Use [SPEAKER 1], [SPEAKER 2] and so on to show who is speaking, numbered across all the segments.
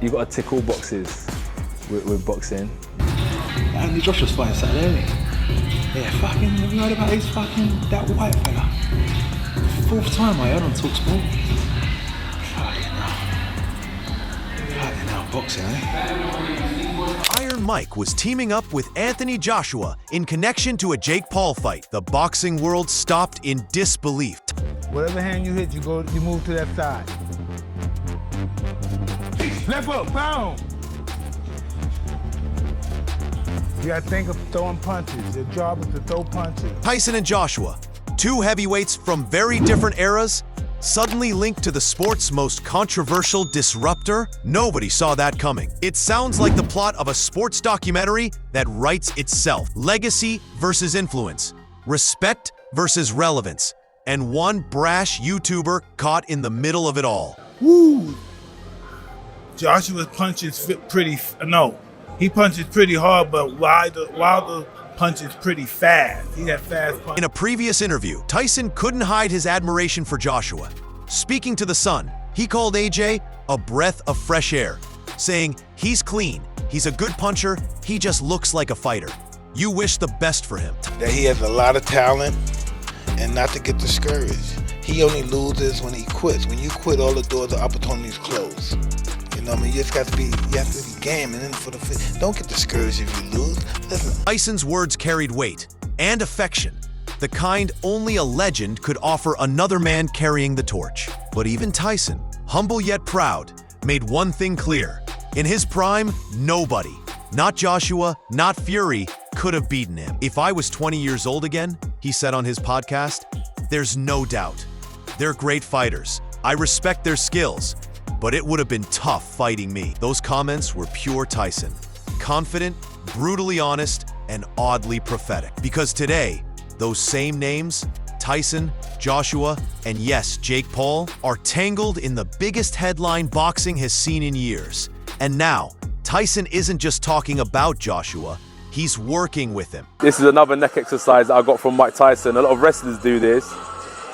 [SPEAKER 1] You got to tick all boxes with boxing.
[SPEAKER 2] Anthony Joshua's fighting Saturday, isn't he? Yeah, fucking, have you heard about his fucking, that white fella? Fourth time I heard on TalkSport. Fucking hell, boxing, eh?
[SPEAKER 3] Iron Mike was teaming up with Anthony Joshua in connection to a Jake Paul fight. The boxing world stopped in disbelief.
[SPEAKER 4] Whatever hand you hit, you move to that side. Left hook, boom! You gotta think of throwing punches. Your job is to throw punches.
[SPEAKER 3] Tyson and Joshua, two heavyweights from very different eras, suddenly linked to the sport's most controversial disruptor? Nobody saw that coming. It sounds like the plot of a sports documentary that writes itself. Legacy versus influence, respect versus relevance, and one brash YouTuber caught in the middle of it all.
[SPEAKER 4] Woo! Joshua's punches fit pretty, he punches pretty hard, but Wilder punches pretty fast. He had fast punches.
[SPEAKER 3] In a previous interview, Tyson couldn't hide his admiration for Joshua. Speaking to The Sun, he called AJ a breath of fresh air, saying, "He's clean, he's a good puncher, he just looks like a fighter. You wish the best for him."
[SPEAKER 5] That he has a lot of talent and not to get discouraged. He only loses when he quits. When you quit, all the doors of opportunities close. You know what I mean? You have to be game and then for the fit. Don't get discouraged if you lose. Listen.
[SPEAKER 3] Tyson's words carried weight and affection, the kind only a legend could offer another man carrying the torch. But even Tyson, humble yet proud, made one thing clear. In his prime, nobody, not Joshua, not Fury, could have beaten him. "If I was 20 years old again," he said on his podcast, "there's no doubt. They're great fighters. I respect their skills, but it would have been tough fighting me." Those comments were pure Tyson. Confident, brutally honest, and oddly prophetic. Because today, those same names, Tyson, Joshua, and yes, Jake Paul, are tangled in the biggest headline boxing has seen in years. And now, Tyson isn't just talking about Joshua, he's working with him.
[SPEAKER 1] This is another neck exercise that I got from Mike Tyson. A lot of wrestlers do this.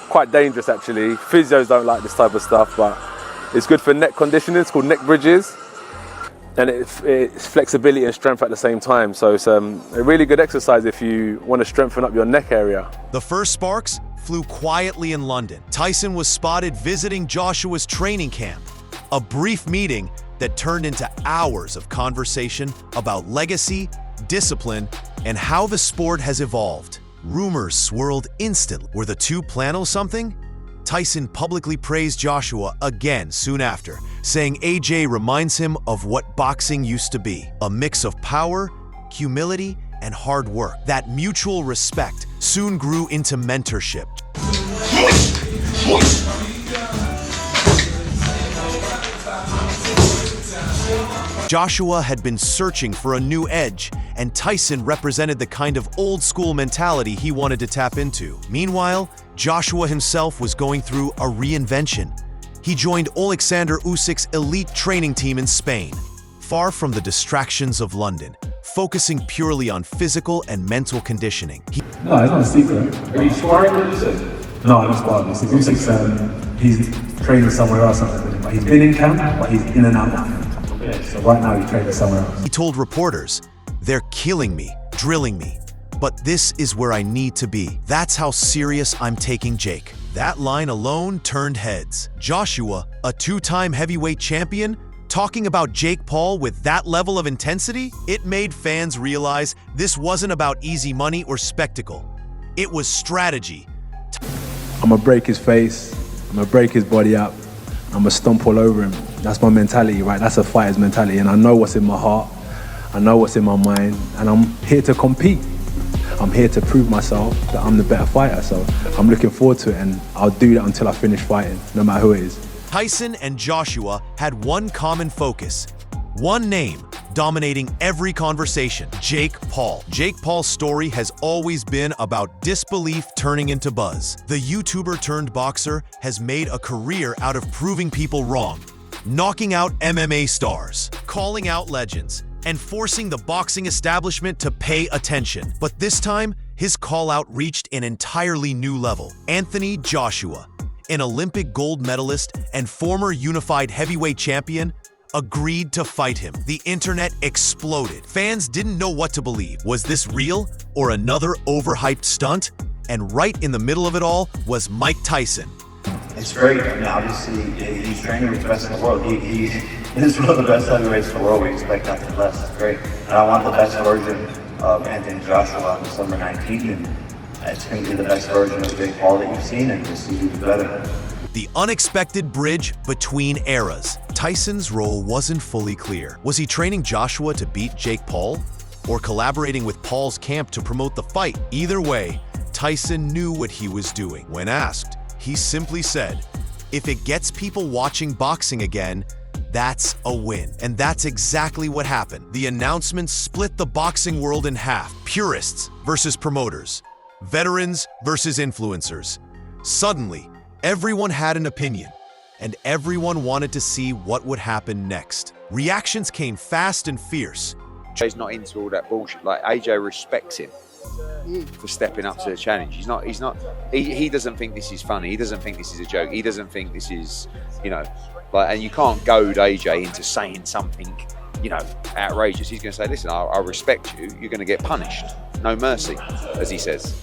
[SPEAKER 1] Quite dangerous, actually. Physios don't like this type of stuff, but it's good for neck conditioning. It's called neck bridges. And it's flexibility and strength at the same time. So it's a really good exercise if you want to strengthen up your neck area.
[SPEAKER 3] The first sparks flew quietly in London. Tyson was spotted visiting Joshua's training camp. A brief meeting that turned into hours of conversation about legacy, discipline, and how the sport has evolved. Rumors swirled instantly. Were the two planning something? Tyson publicly praised Joshua again soon after, saying AJ reminds him of what boxing used to be, a mix of power, humility, and hard work. That mutual respect soon grew into mentorship. Joshua had been searching for a new edge, and Tyson represented the kind of old-school mentality he wanted to tap into. Meanwhile, Joshua himself was going through a reinvention. He joined Alexander Usyk's elite training team in Spain, far from the distractions of London, focusing purely on physical and mental conditioning.
[SPEAKER 6] No, it's not a secret. Are you sparring with Usyk? No, I'm not sparring with Usyk. Usyk's he's training somewhere else. But he's been in camp, but he's in and out of camp. So right now he's training somewhere else.
[SPEAKER 3] He told reporters, "They're killing me, drilling me, but this is where I need to be. That's how serious I'm taking Jake." That line alone turned heads. Joshua, a two-time heavyweight champion, talking about Jake Paul with that level of intensity, it made fans realize this wasn't about easy money or spectacle. It was strategy.
[SPEAKER 6] I'm gonna break his face, I'm gonna break his body up, I'm gonna stomp all over him. That's my mentality, right? That's a fighter's mentality, and I know what's in my heart, I know what's in my mind, and I'm here to compete. I'm here to prove myself that I'm the better fighter, so I'm looking forward to it, and I'll do that until I finish fighting, no matter who it is.
[SPEAKER 3] Tyson and Joshua had one common focus, one name dominating every conversation: Jake Paul. Jake Paul's story has always been about disbelief turning into buzz. The YouTuber turned boxer has made a career out of proving people wrong, knocking out MMA stars, calling out legends, and forcing the boxing establishment to pay attention. But this time, his call-out reached an entirely new level. Anthony Joshua, an Olympic gold medalist and former unified heavyweight champion, agreed to fight him. The internet exploded. Fans didn't know what to believe. Was this real or another overhyped stunt? And right in the middle of it all was Mike Tyson.
[SPEAKER 7] It's great. I mean, obviously, he's training with the best in the world. He is one of the best heavyweights in the world. We expect nothing less. It's great. And I want the best version of Anthony Joshua on December 19th. And it's going to be the best version of Jake Paul that you've seen, and we'll see who's better.
[SPEAKER 3] The unexpected bridge between eras. Tyson's role wasn't fully clear. Was he training Joshua to beat Jake Paul? Or collaborating with Paul's camp to promote the fight? Either way, Tyson knew what he was doing. When asked, he simply said, "If it gets people watching boxing again, that's a win." And that's exactly what happened. The announcement split the boxing world in half. Purists versus promoters. Veterans versus influencers. Suddenly, everyone had an opinion, and everyone wanted to see what would happen next. Reactions came fast and fierce.
[SPEAKER 8] AJ's not into all that bullshit. Like, AJ respects him for stepping up to the challenge. He doesn't think this is funny. He doesn't think this is a joke. He doesn't think this is, and you can't goad AJ into saying something, outrageous. He's going to say, listen, I respect you. You're going to get punished. No mercy, as he says,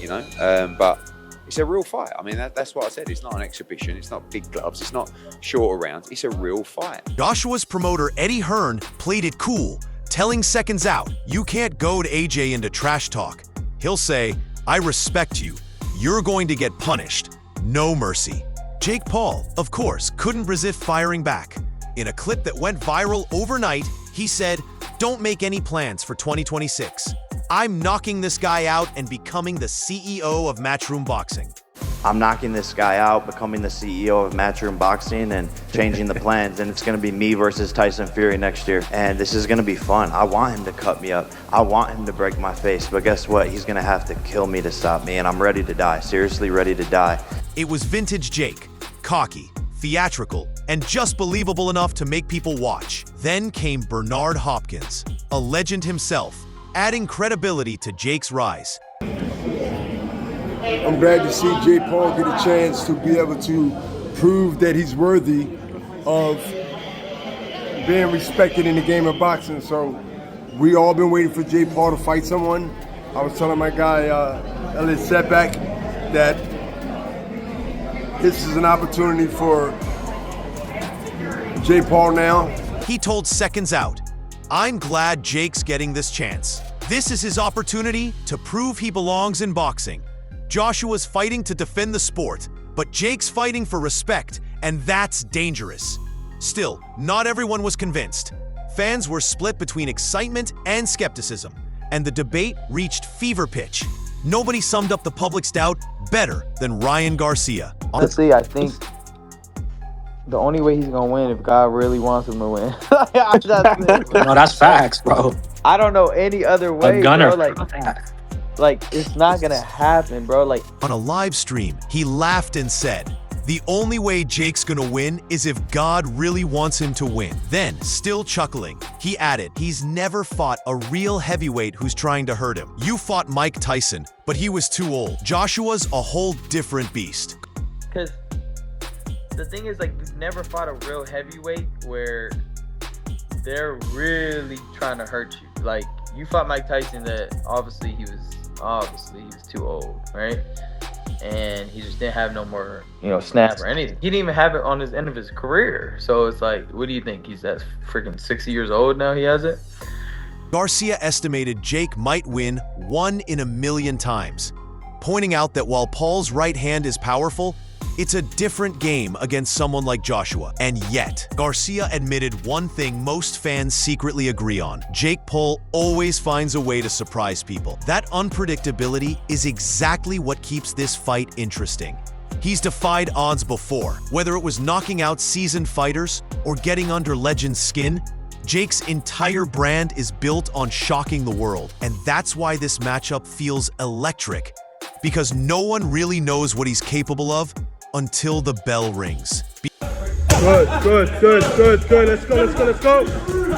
[SPEAKER 8] but it's a real fight. I mean, that's what I said. It's not an exhibition. It's not big gloves. It's not shorter rounds. It's a real fight.
[SPEAKER 3] Joshua's promoter, Eddie Hearn, played it cool, telling Seconds Out, "You can't goad AJ into trash talk. He'll say, 'I respect you. You're going to get punished. No mercy.'" Jake Paul, of course, couldn't resist firing back. In a clip that went viral overnight, he said, "Don't make any plans for 2026. I'm knocking this guy out and becoming the CEO of Matchroom Boxing."
[SPEAKER 7] I'm knocking this guy out, becoming the CEO of Matchroom Boxing, and changing the plans. And it's going to be me versus Tyson Fury next year. And this is going to be fun. I want him to cut me up. I want him to break my face. But guess what? He's going to have to kill me to stop me. And I'm ready to die. Seriously ready to die.
[SPEAKER 3] It was vintage Jake, cocky, theatrical, and just believable enough to make people watch. Then came Bernard Hopkins, a legend himself, adding credibility to Jake's rise.
[SPEAKER 9] I'm glad to see Jake Paul get a chance to be able to prove that he's worthy of being respected in the game of boxing. So we all been waiting for Jake Paul to fight someone. I was telling my guy, Elliot Setback, that this is an opportunity for Jake Paul now.
[SPEAKER 3] He told Seconds Out, "I'm glad Jake's getting this chance. This is his opportunity to prove he belongs in boxing. Joshua's fighting to defend the sport, but Jake's fighting for respect, and that's dangerous." Still, not everyone was convinced. Fans were split between excitement and skepticism, and the debate reached fever pitch. Nobody summed up the public's doubt better than Ryan Garcia.
[SPEAKER 10] Honestly, I think the only way he's gonna win if God really wants him to win.
[SPEAKER 11] No, that's facts, bro.
[SPEAKER 10] I don't know any other way,
[SPEAKER 11] A gunner.
[SPEAKER 10] bro. Like it's not gonna happen, bro. Like,
[SPEAKER 3] on a live stream, he laughed and said, "The only way Jake's gonna win is if God really wants him to win." Then, still chuckling, he added, "He's never fought a real heavyweight who's trying to hurt him. You fought Mike Tyson, but he was too old. Joshua's a whole different beast."
[SPEAKER 10] because the thing is, like, we've never fought a real heavyweight where they're really trying to hurt you. Like, you fought Mike Tyson, that obviously he was too old, right? And he just didn't have no more, snap or anything. He didn't even have it on his end of his career. So it's like, what do you think? He's that freaking 60 years old now, he has it?
[SPEAKER 3] Garcia estimated Jake might win 1 in a million times, pointing out that while Paul's right hand is powerful, it's a different game against someone like Joshua. And yet, Garcia admitted one thing most fans secretly agree on: Jake Paul always finds a way to surprise people. That unpredictability is exactly what keeps this fight interesting. He's defied odds before, whether it was knocking out seasoned fighters or getting under legends' skin. Jake's entire brand is built on shocking the world, and that's why this matchup feels electric, because no one really knows what he's capable of until the bell rings.
[SPEAKER 9] Good. Let's go.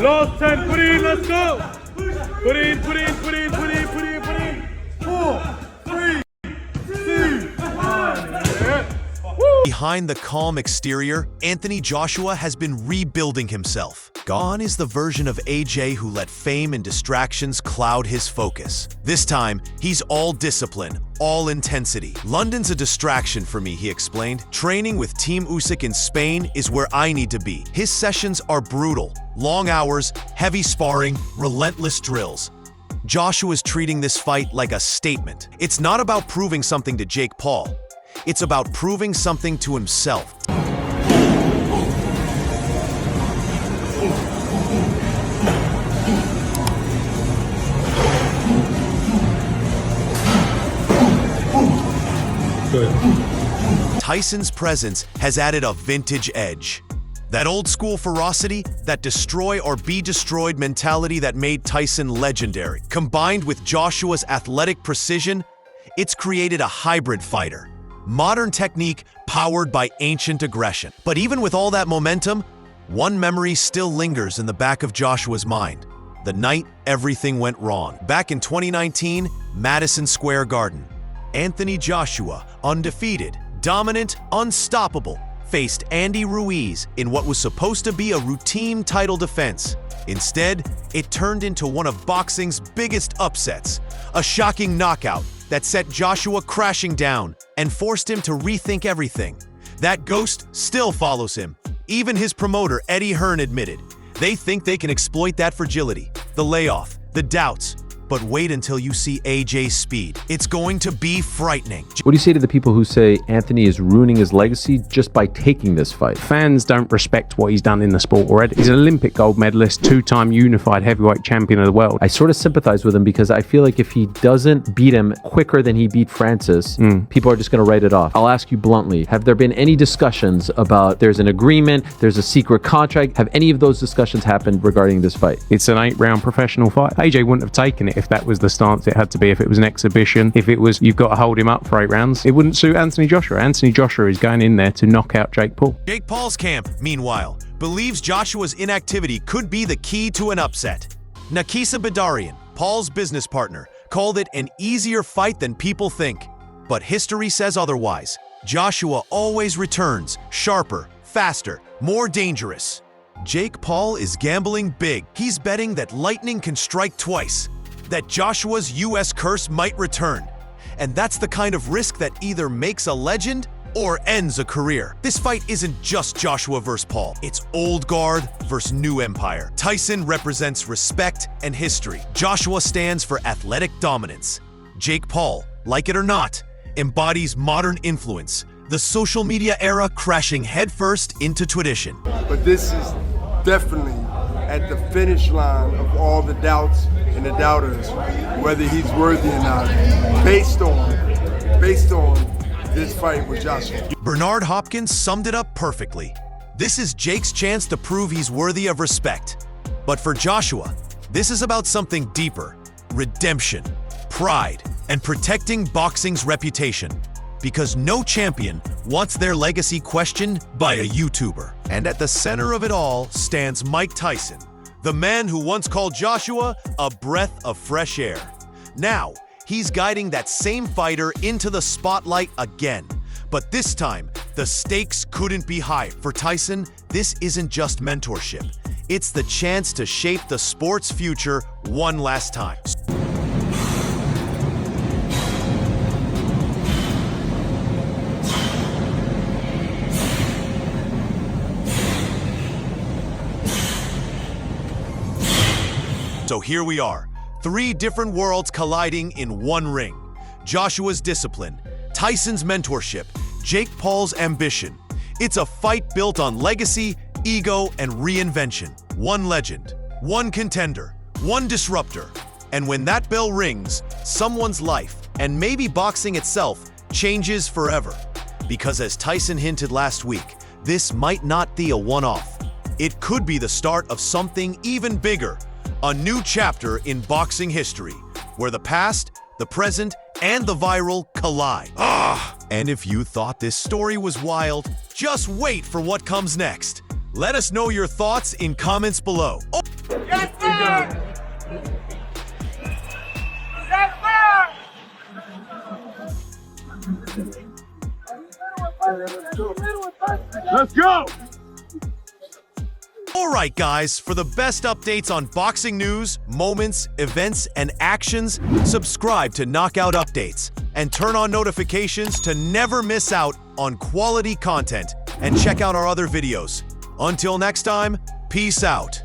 [SPEAKER 9] Last 10, put in, let's go. Put in. 4, 3, 2, 1. Yeah.
[SPEAKER 3] Behind the calm exterior, Anthony Joshua has been rebuilding himself. Gone is the version of AJ who let fame and distractions cloud his focus. This time, he's all discipline, all intensity. London's a distraction for me, he explained. Training with Team UNCUT in Spain is where I need to be. His sessions are brutal. Long hours, heavy sparring, relentless drills. Joshua's treating this fight like a statement. It's not about proving something to Jake Paul. It's about proving something to himself. Tyson's presence has added a vintage edge. That old-school ferocity, that destroy or be destroyed mentality that made Tyson legendary. Combined with Joshua's athletic precision, it's created a hybrid fighter. Modern technique powered by ancient aggression. But even with all that momentum, one memory still lingers in the back of Joshua's mind. The night everything went wrong. Back in 2019, Madison Square Garden. Anthony Joshua, undefeated, dominant, unstoppable, faced Andy Ruiz in what was supposed to be a routine title defense. Instead, it turned into one of boxing's biggest upsets, a shocking knockout that set Joshua crashing down and forced him to rethink everything. That ghost still follows him. Even his promoter, Eddie Hearn, admitted they think they can exploit that fragility, the layoff, the doubts. But wait until you see AJ's speed. It's going to be frightening.
[SPEAKER 12] What do you say to the people who say Anthony is ruining his legacy just by taking this fight?
[SPEAKER 11] Fans don't respect what he's done in the sport already. He's an Olympic gold medalist, two-time unified heavyweight champion of the world.
[SPEAKER 12] I sort of sympathize with him because I feel like if he doesn't beat him quicker than he beat Francis, people are just going to write it off. I'll ask you bluntly, have there been any discussions about there's an agreement, there's a secret contract? Have any of those discussions happened regarding this fight?
[SPEAKER 11] It's an 8-round professional fight. AJ wouldn't have taken it if that was the stance it had to be, if it was an exhibition, if it was you've got to hold him up for 8 rounds. It wouldn't suit Anthony Joshua. Anthony Joshua is going in there to knock out Jake Paul.
[SPEAKER 3] Jake Paul's camp, meanwhile, believes Joshua's inactivity could be the key to an upset. Nakisa Badarian, Paul's business partner, called it an easier fight than people think. But history says otherwise. Joshua always returns, sharper, faster, more dangerous. Jake Paul is gambling big. He's betting that lightning can strike twice, that Joshua's US curse might return. And that's the kind of risk that either makes a legend or ends a career. This fight isn't just Joshua versus Paul. It's old guard versus new empire. Tyson represents respect and history. Joshua stands for athletic dominance. Jake Paul, like it or not, embodies modern influence, the social media era crashing headfirst into tradition.
[SPEAKER 9] But this is definitely at the finish line of all the doubts and the doubters, whether he's worthy or not, based on this fight with Joshua.
[SPEAKER 3] Bernard Hopkins summed it up perfectly. This is Jake's chance to prove he's worthy of respect. But for Joshua, this is about something deeper: redemption, pride, and protecting boxing's reputation. Because no champion wants their legacy questioned by a YouTuber. And at the center of it all stands Mike Tyson, the man who once called Joshua a breath of fresh air. Now, he's guiding that same fighter into the spotlight again. But this time, the stakes couldn't be higher. For Tyson, this isn't just mentorship. It's the chance to shape the sport's future one last time. So here we are, 3 different worlds colliding in one ring. Joshua's discipline, Tyson's mentorship, Jake Paul's ambition. It's a fight built on legacy, ego, and reinvention. One legend, one contender, one disruptor. And when that bell rings, someone's life, and maybe boxing itself, changes forever. Because as Tyson hinted last week, this might not be a one-off. It could be the start of something even bigger. A new chapter in boxing history, where the past, the present, and the viral collide. And if you thought this story was wild, just wait for what comes next. Let us know your thoughts in comments below.
[SPEAKER 13] Yes, sir! Yes, sir! Let's go!
[SPEAKER 3] Alright guys, for the best updates on boxing news, moments, events, and actions, subscribe to Knockout Updates and turn on notifications to never miss out on quality content, and check out our other videos. Until next time, peace out.